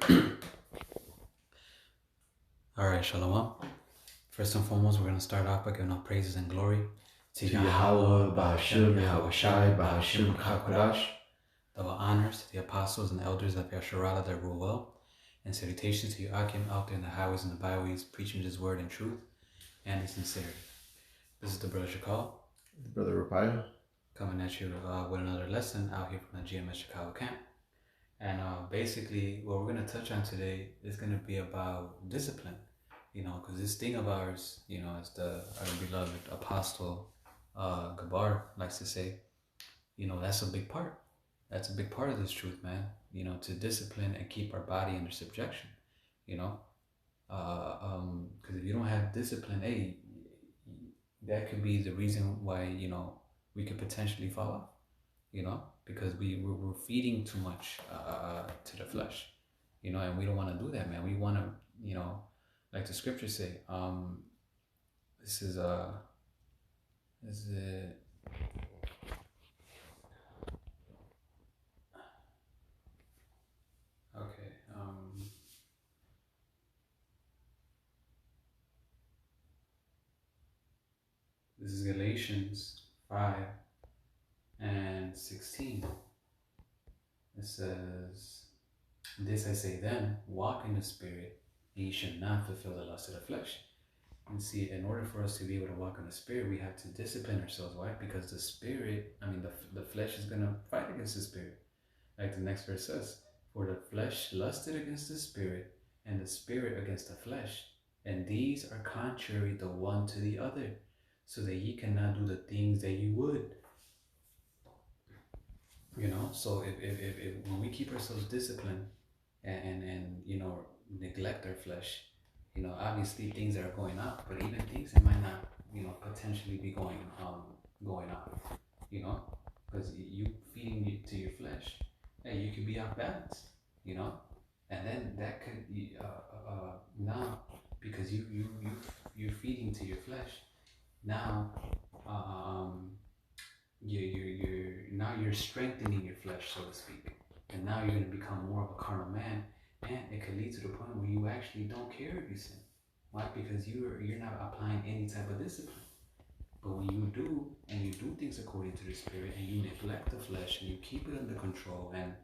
All right, Shalom. First and foremost, we're going to start off by giving all praises and glory to Yahweh, Bahasham, Yahweh Shai, Bahasham, Kakwadash. Double honors to the apostles and the elders of Yasharala that rule well, and salutations to you, Akim, out there in the highways and the byways, preaching his word in truth and in sincerity. This is the brother Shakal, Brother Raphael. coming at you with another lesson out here from the GMS Chicago camp. And basically, what we're going to touch on today is going to be about discipline. Because this thing of ours, as our beloved apostle Gabar likes to say, that's a big part. That's a big part of this truth, man. To discipline and keep our body under subjection. Because if you don't have discipline, hey, that could be the reason why we could potentially fall off. Because we're feeding too much to the flesh, and we don't want to do that, man. We want to, like the scriptures say, this is it? Okay. This is Galatians 5:16. It says, "This I say then, walk in the Spirit, and ye shall not fulfill the lust of the flesh." And see, in order for us to be able to walk in the Spirit, we have to discipline ourselves. Why? Because the Spirit, the flesh is going to fight against the Spirit. Like the next verse says, "For the flesh lusted against the Spirit, and the Spirit against the flesh. And these are contrary the one to the other, so that ye cannot do the things that ye would." So if when we keep ourselves disciplined and neglect our flesh, obviously things are going up, but even things that might not, potentially be going up, because you feeding to your flesh, hey, you could be off balance, and then that could now, because you're feeding to your flesh now, you're strengthening your flesh, so to speak, and now you're going to become more of a carnal man, and it could lead to the point where you actually don't care if you sin. Why? Because you're not applying any type of discipline. But when you do, and you do things according to the Spirit, and you neglect the flesh, and you keep it under control, and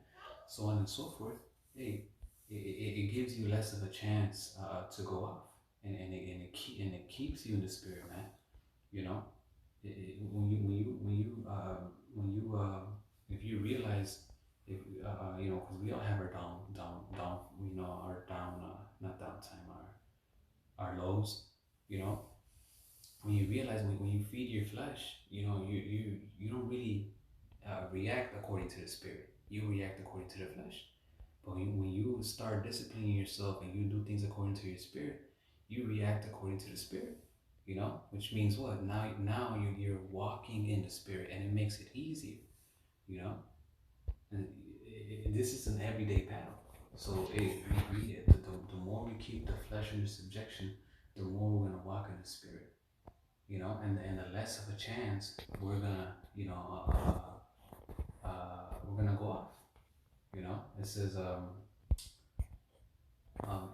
so on and so forth, hey, it gives you less of a chance to go off, and it keeps you in the Spirit, man. If you realize, if because we all have our down, our down, not downtime, our lows, when you realize, when you feed your flesh, you don't really react according to the Spirit. You react according to the flesh. But when you start disciplining yourself and you do things according to your Spirit, you react according to the Spirit. Which means what? Now you're walking in the Spirit, and it makes it easier. And this is an everyday battle. So the more we keep the flesh under subjection, the more we're gonna walk in the Spirit. And the less of a chance we're gonna, we're gonna go off. It says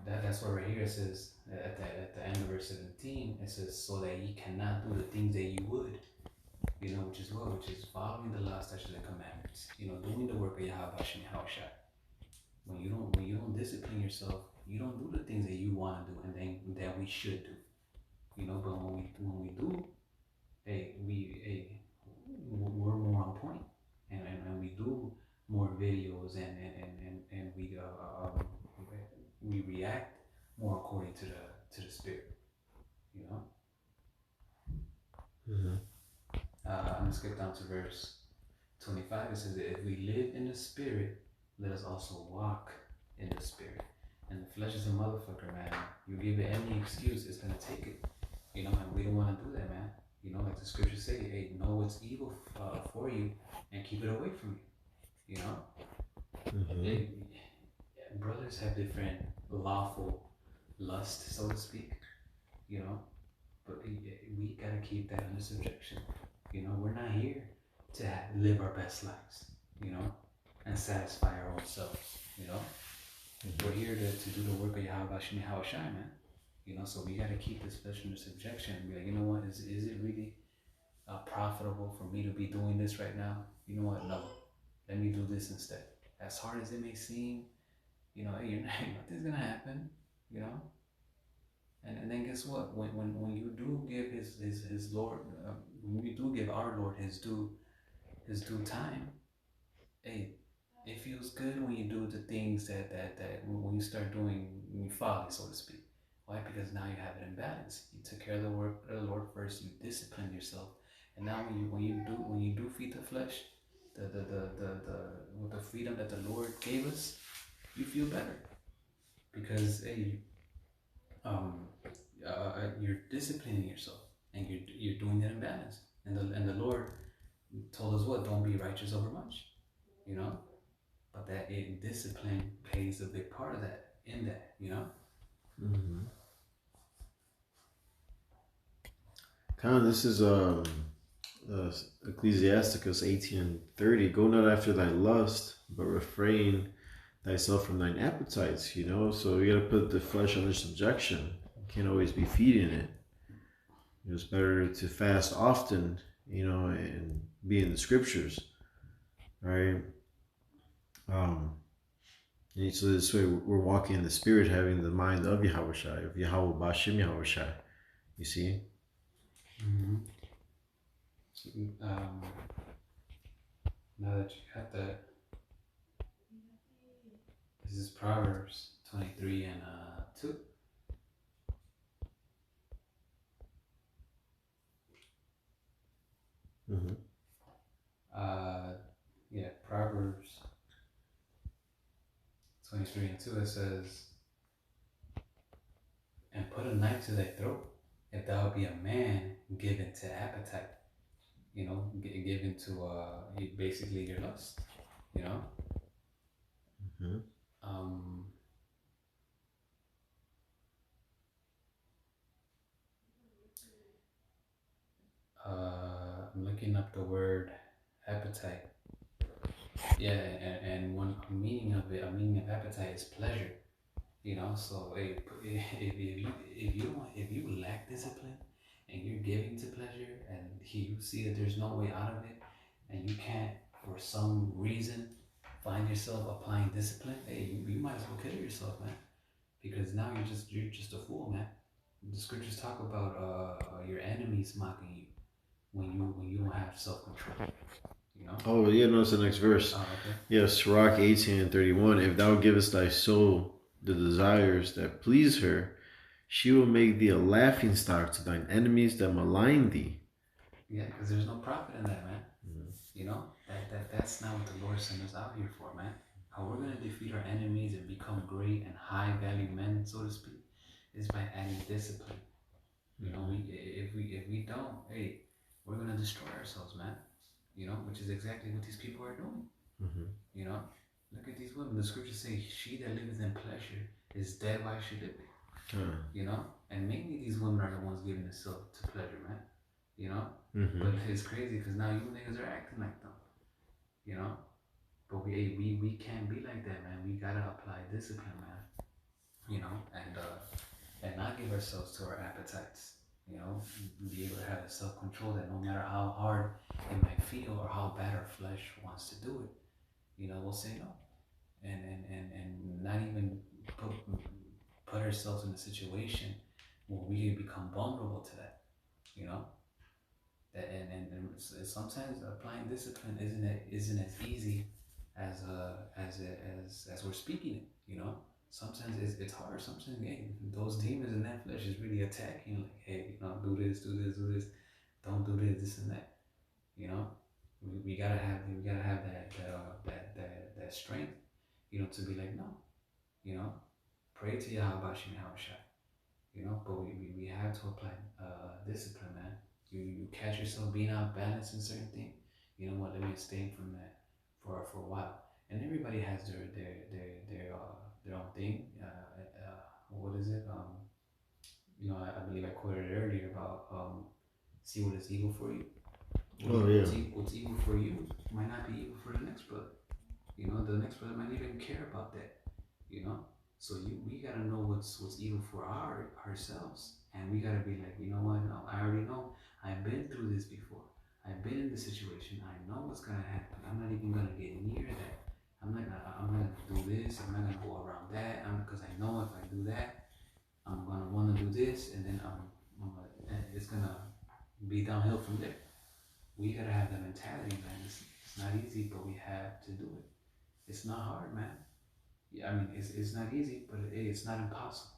that's what right here it says at the end of verse 17. It says, "So that ye cannot do the things that ye would." Which is what? Which is following the law, statutes, and commandments. Doing the work of Yahweh Hashem Yahushua. When you don't discipline yourself, you don't do the things that you want to do and then that we should do. But when we do, hey, we're more on point, and we do more videos, and we react more according to the Spirit. Mm-hmm. I'm gonna skip down to verse 25. It says that if we live in the Spirit, let us also walk in the Spirit. And the flesh is a motherfucker, man. You give it any excuse, it's gonna take it. And we don't want to do that, man. Like the scriptures say, hey, know what's evil for you and keep it away from you. Mm-hmm. Brothers have different lawful lust, so to speak. But we gotta keep that under subjection. We're not here to live our best lives. And satisfy our own selves. We're here to do the work of Yahweh Shem Yahweh Shai, man. You know, so we got to keep this flesh under subjection and be like, you know what, is it really profitable for me to be doing this right now? You know what, no, let me do this instead. As hard as it may seem, you know, hey, nothing's gonna happen, you know. And then guess what? When you do give his Lord, when we do give our Lord his due time, hey, it feels good when you do the things that when you start doing folly, so to speak. Why? Because now you have it in balance. You took care of the work of the Lord first. You disciplined yourself, and now when you do feed the flesh, the with the freedom that the Lord gave us, you feel better because hey, you're disciplining yourself and you're doing it in balance. And the Lord told us what? Don't be righteous over much, you know. But that discipline plays a big part of that. In that, you know. Mm-hmm. Kind of, this is Ecclesiasticus 18:30. Go not after thy lust, but refrain thyself from thine appetites. You know, so you gotta put the flesh under subjection. You can't always be feeding it. It's better to fast often, you know, and be in the scriptures, right? And so this way we're walking in the spirit, having the mind of Yahweh Shai, of Yahweh Bashim Yahweh Shai. You see? Mm-hmm. So, now that you got that, this is Proverbs 23 and 2. Mm-hmm. Yeah, Proverbs 23 and 2, it says, and put a knife to thy throat, if thou be a man given to appetite, you know, given to basically your lust, you know. Mm-hmm. I'm looking up the word appetite. Yeah, and one meaning of it, a meaning of appetite is pleasure. You know, so if you lack discipline and you're giving to pleasure and you see that there's no way out of it and you can't for some reason find yourself applying discipline, hey, you might as well kill yourself, man. Because now you're just a fool, man. The scriptures talk about your enemies mocking you when you don't have self control. You know? Oh, yeah, no, it's the next verse. Oh, okay. Yes, Sirach 18:31. If thou givest thy soul the desires that please her, she will make thee a laughing stock to thine enemies that malign thee. Yeah, because there's no profit in that, man. You know, that's not what the Lord sent us out here for, man. How we're gonna defeat our enemies and become great and high value men, so to speak, is by adding discipline. You know, if we don't, hey, we're gonna destroy ourselves, man. You know, which is exactly what these people are doing. Mm-hmm. You know, look at these women. The scriptures say, "She that liveth in pleasure is dead while she liveth." You know, and mainly these women are the ones giving themselves to pleasure, man. You know, but it's crazy because now you niggas are acting like them. You know, but we can't be like that, man. We gotta apply discipline, man. You know, and not give ourselves to our appetites. You know, be able to have self control that no matter how hard it might feel or how bad our flesh wants to do it, you know, we'll say no, and not even put ourselves in a situation where we become vulnerable to that. You know, and sometimes applying discipline isn't as easy as we're speaking it. You know, sometimes it's hard. Sometimes those demons in that flesh is really attacking. Like, hey, you know, do this, do this, do this. Don't do this and that. You know, we gotta have that strength. You know, to be like no. You know, pray to Yahweh Shem Yahweh. You know, but we have to apply discipline, man. You catch yourself being out of balance in certain things, you know what? Let me abstain from that for a while. And everybody has their own thing. What is it? You know, I believe I quoted earlier about see what is evil for you. What's evil for you might not be evil for the next brother. You know, the next brother might not even care about that. You know, So we gotta know what's evil for ourselves, and we gotta be like, you know what? No, I already know. I've been through this before. I've been in this situation. I know what's gonna happen. I'm not even gonna get near that. I'm not gonna do this. I'm not gonna go around that. Because I know if I do that, I'm gonna want to do this, and then it's gonna be downhill from there. We gotta have that mentality, man. It's not easy, but we have to do it. It's not hard, man. Yeah, I mean, it's not easy, but it's not impossible.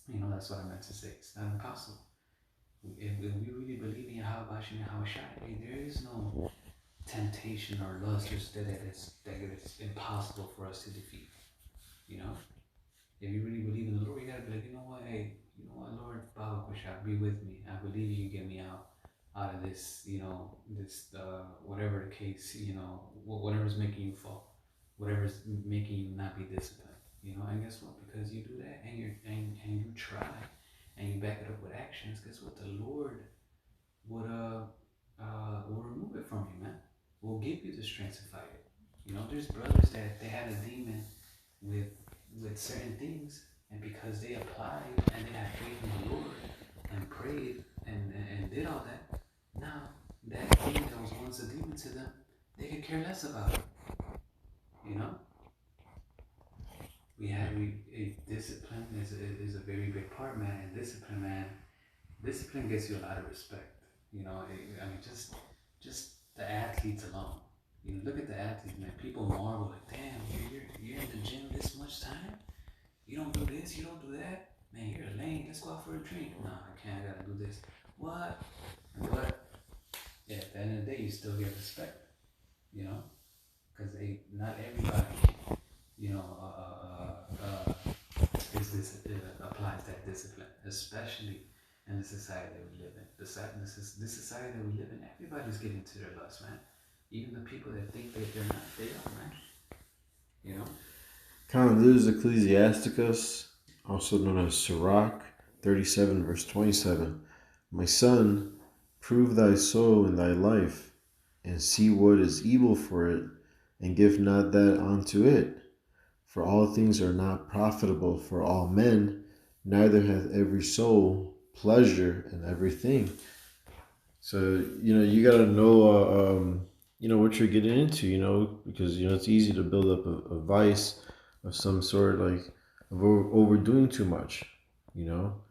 You know, that's what I meant to say. It's not impossible. If we really believe in Yahweh and Yahweh Shai, there is no temptation or lust that is impossible for us to defeat. You know, if you really believe in the Lord, you gotta be like, you know what, hey, you know what, Lord, Baruch Shai, be with me. I believe you can get me out of this, you know, this whatever the case, you know, whatever's making you fall, whatever's making you not be disciplined. You know, and guess what? Because you do that and you try and you back it up with actions, guess what? The Lord will remove it from you, man. Will give you the strength to fight it. You know, there's brothers that they had a demon with certain things, and because they applied and they had faith in the Lord and prayed and did all that, now that thing that was once a demon to them, they could care less about it. You know, discipline is a very big part, man. And discipline, man, discipline gets you a lot of respect. You know, I mean, just the athletes alone. You know, look at the athletes, man. People marvel like, damn, you're in the gym this much time. You don't do this, you don't do that. Man, you're lame. Let's go out for a drink. No, I can't. I gotta do this. What? But yeah, at the end of the day, you still get respect. You know, because not everybody, you know, applies that discipline, especially in the society that we live in. This society that we live in, everybody's getting to their lust, man. Even the people that think that they're not, they are, man. You know? Kind of this is Ecclesiasticus, also known as Sirach 37, verse 27. My son, prove thy soul in thy life, and see what is evil for it, and give not that unto it. For all things are not profitable for all men, neither hath every soul pleasure in everything. So, you know, you got to know, you know, what you're getting into, you know, because, you know, it's easy to build up a vice of some sort, like of overdoing too much, you know.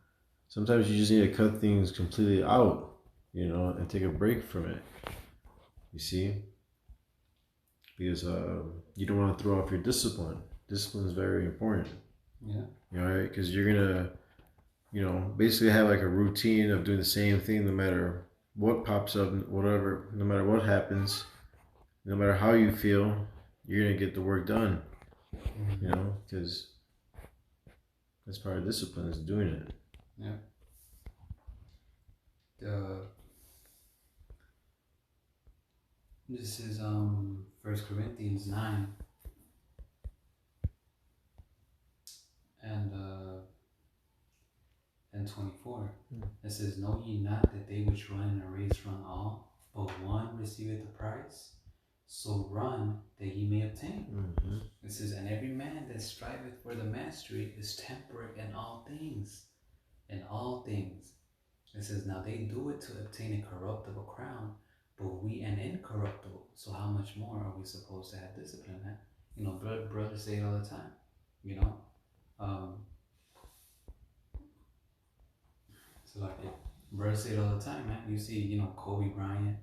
Sometimes you just need to cut things completely out, you know, and take a break from it, you see, because you don't want to throw off your discipline. Discipline is very important. Yeah. You know, right? Because you're gonna, you know, basically have like a routine of doing the same thing no matter what pops up, whatever, no matter what happens, no matter how you feel, you're gonna get the work done. Mm-hmm. You know, because that's part of discipline is doing it. Yeah. This is 1 Corinthians 9 and 24. It says, know ye not that they which run in a race run all, but one receiveth the prize? So run that ye may obtain. Mm-hmm. It says, and every man that striveth for the mastery is temperate in all things. In all things. It says, now they do it to obtain a corruptible crown, but we an incorruptible. So how much more are we supposed to have discipline? Huh? You know, brothers say it all the time. You know, so like brothers say it all the time, man. You see, you know, Kobe Bryant,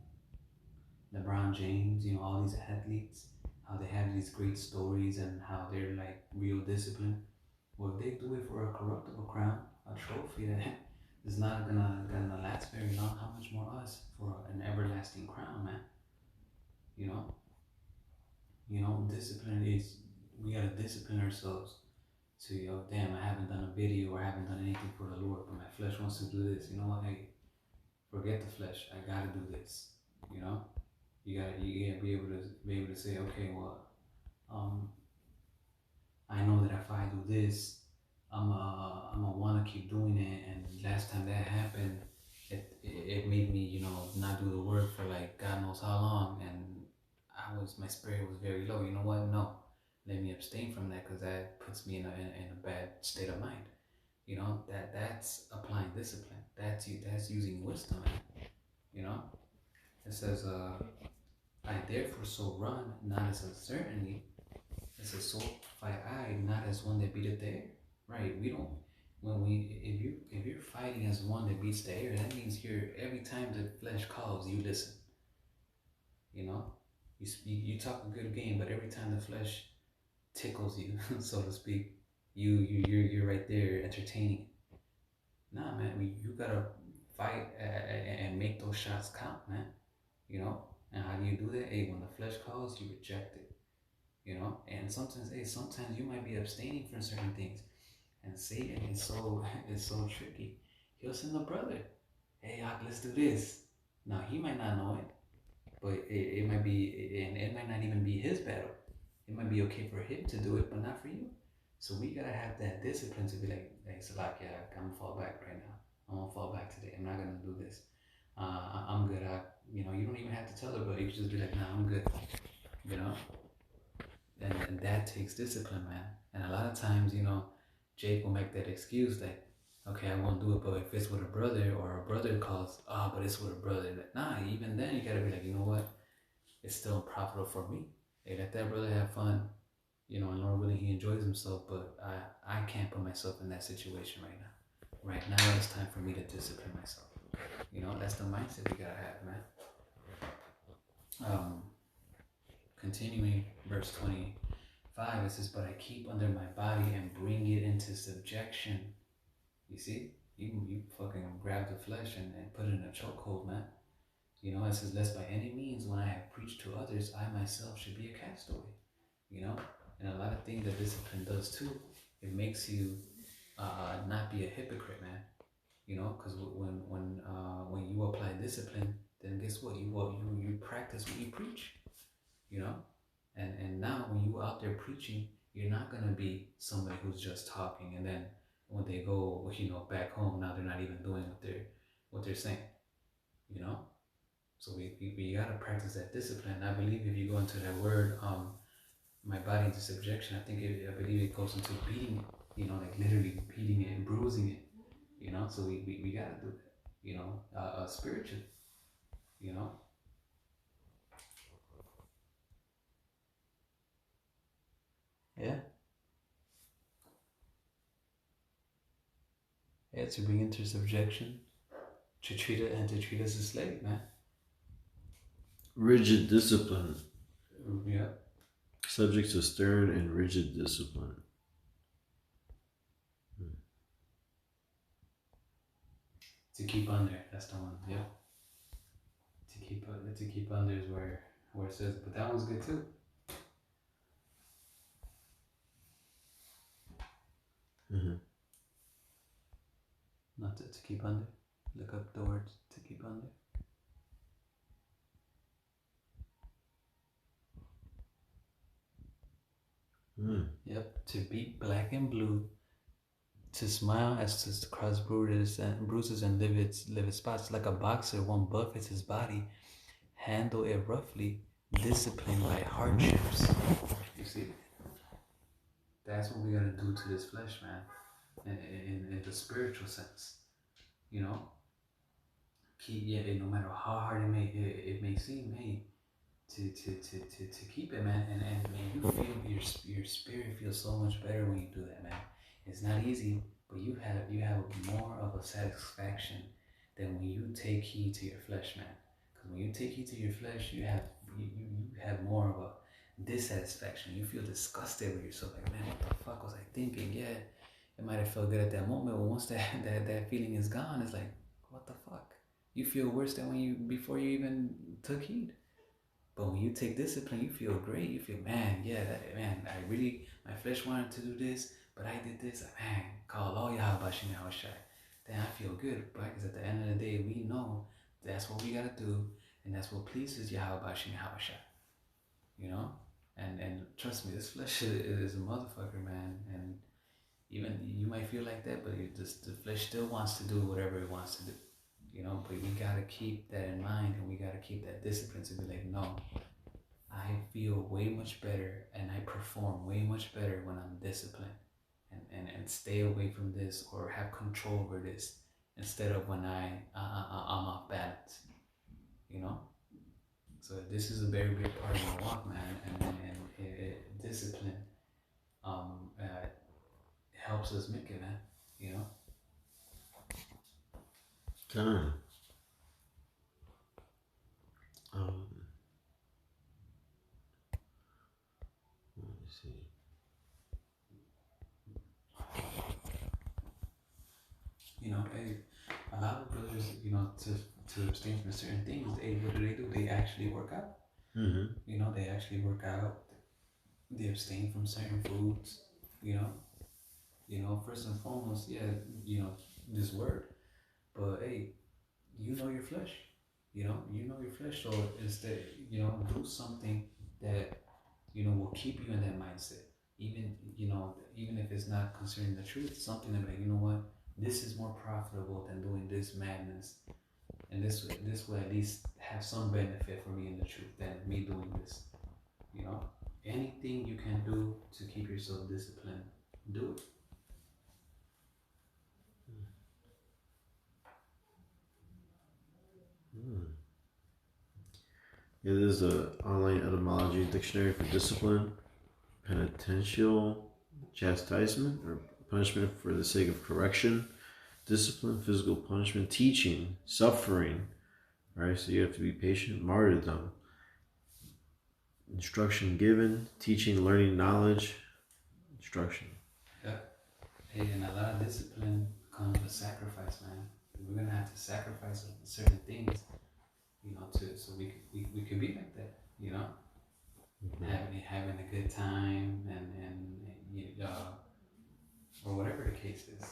LeBron James, you know, all these athletes, how they have these great stories and how they're like real disciplined. Well, if they do it for a corruptible crown, a trophy that is not gonna last very long, how much more us for an everlasting crown, man? You know, discipline is, we gotta discipline ourselves to, yo, damn, I haven't done a video or I haven't done anything for the Lord, but my flesh wants to do this. You know what? Hey, forget the flesh. I gotta do this. You know, you gotta be able to say, okay, well, I know that if I do this, I'm gonna want to keep doing it. And last time that happened, it made me, you know, not do the work for like God knows how long, and my spirit was very low. You know what? No, let me abstain from that because that puts me in a bad state of mind. You know, that's applying discipline. That's using wisdom. You know, it says, I therefore so run, not as uncertainly. It says, so fight I, not as one that beateth the air. Right? We don't. If you're fighting as one that beats the air, that means you're every time the flesh calls, you listen. You know, you talk a good game, but every time the flesh tickles you, so to speak, you're right there entertaining. Nah, man, you gotta fight and make those shots count, man. You know, and how do you do that? Hey, when the flesh calls, you reject it. You know, and sometimes you might be abstaining from certain things, and Satan is so tricky. He'll send a brother. Hey, let's do this. Now he might not know it, but it might be, and it might not even be his battle. It might be okay for him to do it, but not for you. So we gotta have that discipline to be like, hey, Salakia, I'm gonna fall back right now. I'm gonna fall back today. I'm not gonna do this. I'm good. You don't even have to tell her, but you just be like, nah, I'm good. You know, and that takes discipline, man. And a lot of times, Jake will make that excuse that, okay, I won't do it, but if it's with a brother or a brother calls, but it's with a brother. Nah, even then you gotta be like, you know what? It's still profitable for me. Hey, let that brother have fun. And Lord willing, he enjoys himself, but I can't put myself in that situation right now. Right now, it's time for me to discipline myself. That's the mindset we gotta have, man. Continuing verse 25, it says, but I keep under my body and bring it into subjection. You see? You fucking grab the flesh and put it in a chokehold, man. It says, lest by any means, when I have preached to others, I myself should be a castaway. And a lot of things that discipline does too, it makes you not be a hypocrite, man. Because when you apply discipline, then guess what? You practice what you preach. And now when you out there preaching, you're not gonna be somebody who's just talking, and then when they go, back home, now they're not even doing what they're saying. So we gotta practice that discipline. I believe if you go into that word, my body into subjection, I believe it goes into beating it, like literally beating it and bruising it, so we gotta do that, spiritually, Yeah. Yeah, to bring into subjection, to treat us as slave, man. Rigid discipline. Yeah. Subject to stern and rigid discipline. To keep under, that's the one. Yeah. To keep under is where it says, but that one's good too. Mm-hmm. Not to keep under. Look up the word to keep under. Yep. To beat black and blue. To smile as to cross bruises and livid spots. Like a boxer, one buffets his body, handle it roughly, disciplined by hardships. You see? That's what we gotta do to this flesh, man. In the spiritual sense. No matter how hard it may seem, hey, to keep it, man, and man, you feel your spirit feels so much better when you do that, man. It's not easy, but you have more of a satisfaction than when you take heed to your flesh, man. Because when you take heed to your flesh, you have more of a dissatisfaction. You feel disgusted with yourself, like, man, what the fuck was I thinking? Yeah, it might have felt good at that moment, but once that feeling is gone, it's like, what the fuck? You feel worse than before you even took heed. But when you take discipline, you feel great. You feel, man, my flesh wanted to do this, but I did this. Man, call all Yahweh Shem Yahushai. Then I feel good, right? Because at the end of the day, we know that's what we got to do, and that's what pleases Yahweh Shem Yahushai. And trust me, this flesh is a motherfucker, man. And even you might feel like that, but the flesh still wants to do whatever it wants to do. But we gotta keep that in mind, and we gotta keep that discipline to be like, no, I feel way much better and I perform way much better when I'm disciplined and stay away from this or have control over this instead of when I'm off balance, you know? So this is a very big part of my walk, man, and discipline helps us make it, man, you know? Done. Um, let me see. You know, hey, a lot of brothers, you know, to abstain from certain things, what do? They actually work out. Mm-hmm. You know, they actually work out. They abstain from certain foods. You know, first and foremost, yeah, this word. But hey, you know your flesh. You know your flesh. So instead, do something that will keep you in that mindset. Even if it's not concerning the truth, something that like, you know what, this is more profitable than doing this madness, and this will at least have some benefit for me in the truth than me doing this. Anything you can do to keep yourself disciplined, do it. Yeah, there's an online etymology dictionary for discipline: penitential chastisement or punishment for the sake of correction, discipline, physical punishment, teaching, suffering. Right, so you have to be patient, martyrdom, instruction given, teaching, learning, knowledge, instruction. Yeah. Hey, and a lot of discipline comes with sacrifice, man. We're gonna have to sacrifice certain things, so we could be like that, Mm-hmm. having a good time or whatever the case is.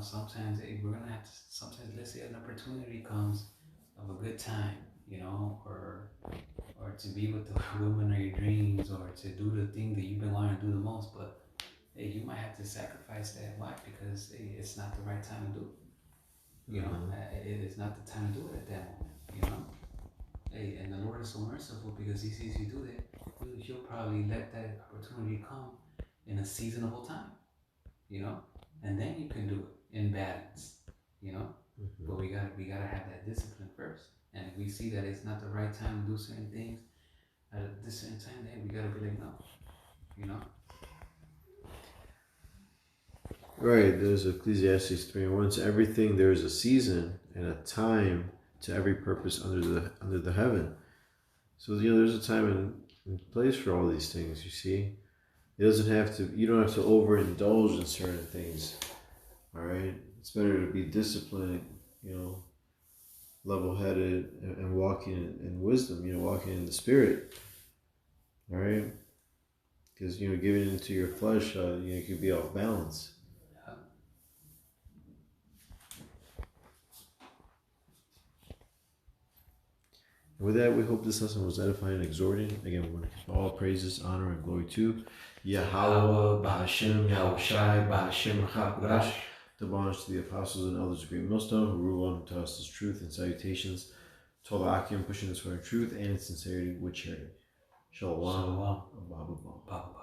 Sometimes we're gonna have to. Sometimes, let's say an opportunity comes of a good time, or to be with the woman of your dreams, or to do the thing that you've been wanting to do the most, but hey, you might have to sacrifice that. Why? Because hey, it's not the right time to do it. It is not the time to do it at that moment. Hey, and the Lord is so merciful because He sees you do that. He'll probably let that opportunity come in a seasonable time. And then you can do it in balance. But we gotta have that discipline first. And if we see that it's not the right time to do certain things at this certain time, then we gotta be like, no. Right, there's Ecclesiastes 3:1. To everything there is a season and a time to every purpose under the heaven. So there's a time and place for all these things. You see, you don't have to overindulge in certain things. All right, it's better to be disciplined, level-headed, and walking in wisdom. Walking in the Spirit. All right, because giving into your flesh, you could be off balance. With that, we hope this lesson was edifying and exhorting. Again, we want to give all praises, honor, and glory to Yahweh, Ba'ashem, Yahushai, Ba'ashem, Chakurash. Double honors to the apostles and elders of Great Millstone who rule on to us as truth, and salutations to all the Akim pushing this way in truth and sincerity with charity. Shalom. Shalom. Baba.